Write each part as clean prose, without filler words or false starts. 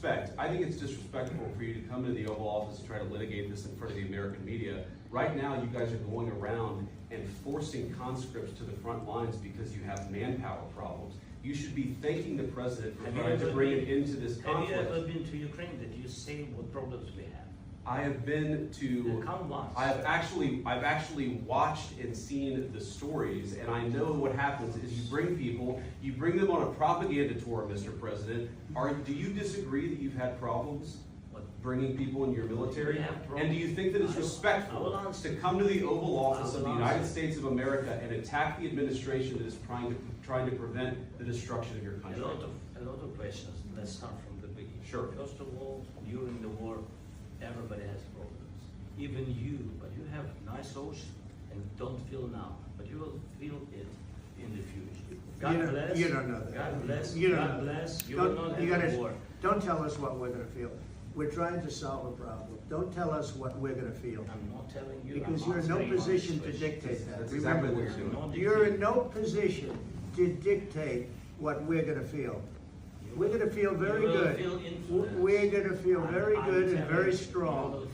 respect, I think it's disrespectful for you to come into the Oval Office and try to litigate this in front of the American media. Right now, you guys are going around and forcing conscripts to the front lines because you have manpower problems. You should be thanking the president for trying to bring it into this conflict. Have you ever been to Ukraine? Did you see what problems we have? I have been to. I've actually watched and seen the stories, and I know what happens is you bring people, you bring them on a propaganda tour, Mr. President. Do you disagree that you've had problems bringing people in your military? And do you think that it's respectful to come to the Oval Office of the United States of America and attack the administration that is trying to prevent the destruction of your country? A lot of questions. Let's start from the beginning. Sure. First of all, during the war, everybody has problems. Even you, but you have nice ocean and don't feel now, but you will feel it in the future. God bless. You don't know that. God bless. You don't God know bless. that. You will not have a war. Don't tell us what we're going to feel. We're trying to solve a problem. Don't tell us what we're going to feel. I'm not telling you. Because you're in no position to dictate that. That's exactly what you're doing. You're in no position to dictate what we're going to feel. We're going to feel very good. We're going to feel very good and very strong.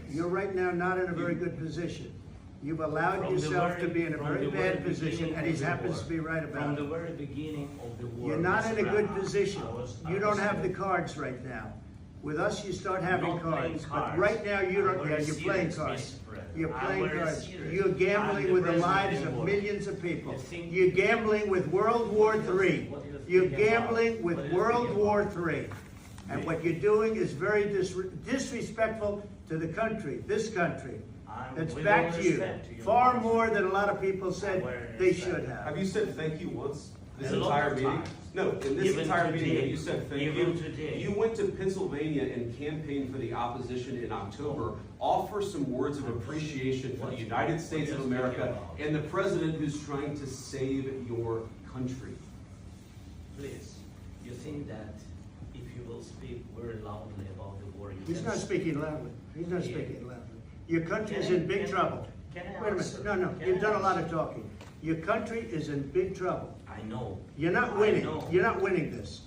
You're right now not in a very good position. You've allowed yourself to be in a very bad position, and he happens to be right about it. it. From the very beginning of the war. You're not in a good position. You don't have the cards right now. With us, you start having cards. But right now, you don't. Yeah, you're playing cards. You're playing cards. You're gambling with the lives of millions of people. You're gambling with World War III. You're gambling with World War III. And what you're doing is very disrespectful to the country, this country. It's back to you. Far more than a lot of people said they should have. Have you said thank you once? This entire meeting? No, in this entire meeting, have you said thank you? You went to Pennsylvania and campaigned for the opposition in October. Offer some words of appreciation for the United States of America and the president who's trying to save your country. Please, you think that if you will speak very loudly about the war, he's not speaking loudly. He's not speaking loudly. Your country is in big trouble. Wait a minute. No. You've done a lot of talking. Your country is in big trouble. I know. You're not winning. You're not winning this.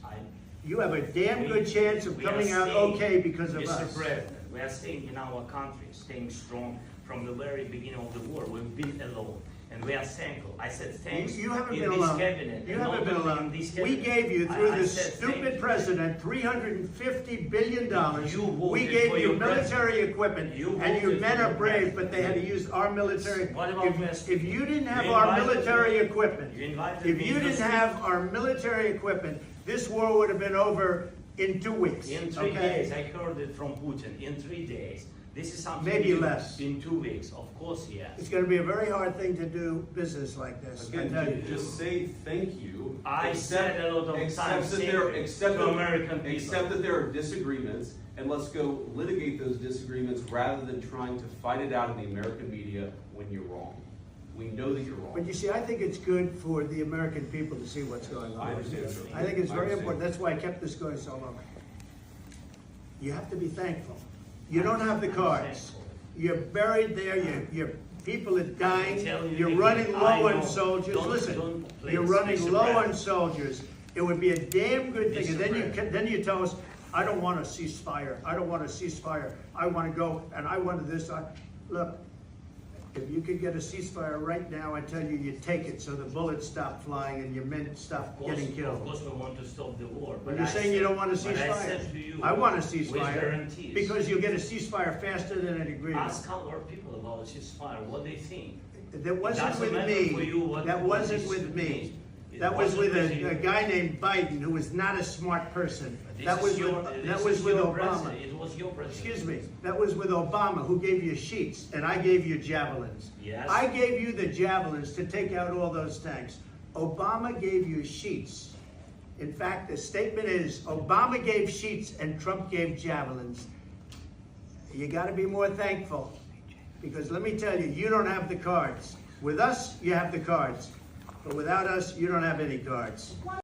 You have a damn good chance of coming out okay because of us. Mr. President, we are staying in our country, staying strong from the very beginning of the war. We've been alone. And we are thankful. I said thanks. You haven't been alone. You haven't been alone. We gave you, through this stupid president, $350 billion. We gave you military equipment, and your men are brave, but they had to use our military. If you didn't have our military equipment, this war would have been over in 2 weeks. In 3 days, I heard it from Putin. In 3 days. This is something maybe less. In 2 weeks, of course, yes. It's going to be a very hard thing to do business like this. Again, just say thank you. I said a lot of times to American people. Accept that there are disagreements, and let's go litigate those disagreements rather than trying to fight it out in the American media when you're wrong. We know that you're wrong. But you see, I think it's good for the American people to see what's going on. I understand. I think it's very important. That's why I kept this going so long. You have to be thankful. You don't have the cards. You're buried there. Your people are dying. You're running low on soldiers. Listen, you're running low on soldiers. It would be a damn good thing. And then you tell us, I don't want a ceasefire. I don't want a ceasefire. I want to go and I want this. Look, if you could get a ceasefire right now, I tell you, you take it so the bullets stop flying and your men stop getting killed. Of course we want to stop the war. But you're saying you don't want a ceasefire. I want a ceasefire because you'll get a ceasefire faster than an agreement. Ask our people about a ceasefire, what they think. That wasn't with me. That wasn't with me. That was with a guy named Biden, who was not a smart person. That was with Obama. It was your president. Excuse me. That was with Obama, who gave you sheets, and I gave you javelins. Yes. I gave you the javelins to take out all those tanks. Obama gave you sheets. In fact, the statement is, Obama gave sheets and Trump gave javelins. You got to be more thankful, because let me tell you, you don't have the cards. With us, you have the cards. But without us, you don't have any cards.